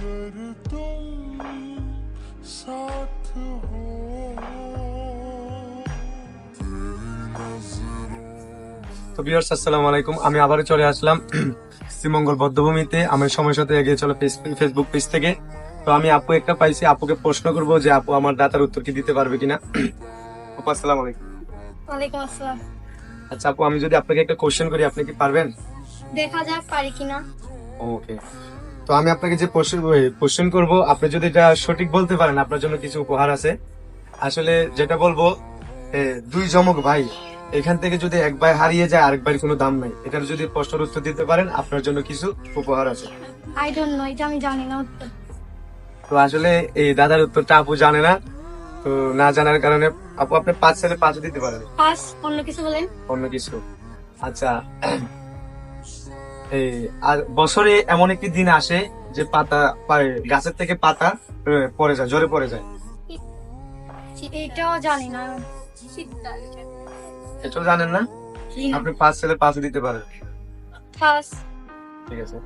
তো ভিউয়ার্স, আসসালামু আলাইকুম। আমি আবারও চলে আসলাম শ্রীমঙ্গল বধ্যভূমিতে আমার সময়ের সাথে এগিয়ে চলো ফেসবুক পেজ থেকে। তো আমি আপু একটা পাইছি, আপুকে প্রশ্ন করবো যে আপু আমার দাতার উত্তর কি দিতে পারবে কিনা। আপু আসসালামু আলাইকুম। ওয়ালাইকুম আসসালাম। আচ্ছা আপু, আমি যদি আপনাকে একটা কোশ্চেন করি, আপনি কি পারবেন? দেখা যাক পারি কিনা। ওকে। তো আমি আপনাকে যে কোশ্চেন করব, আপনি যদি এটা সঠিক বলতে পারেন আপনার জন্য কিছু উপহার আছে। আসলে যেটা বলবো, দুই যমক ভাই, এখান থেকে যদি এক ভাই হারিয়ে যায় আরেক ভাইয়ের কোনো দাম নাই। এটার যদি প্রশ্নের উত্তর দিতে পারেন আপনার জন্য কিছু উপহার আছে। আই ডোন্ট নো, এটা আমি জানি না উত্তর। তো আসলে এই দাদার উত্তরটা আপু জানে না। তো না জানার কারণে আপু আপনি 5 সালে 5 দিতে পারেন। পাস, অন্য কিছু বলেন। অন্য কিছু। আচ্ছা, এই আর বছরে এমন একটি দিন আসে যে পাতা গাছের থেকে পাতা পড়ে যায়, ঝরে পড়ে যায়। এটাও জানি না। এটাও জানেন না? আপনি 5 সালে 5 দিতে পারেন। পাস। ঠিক আছে।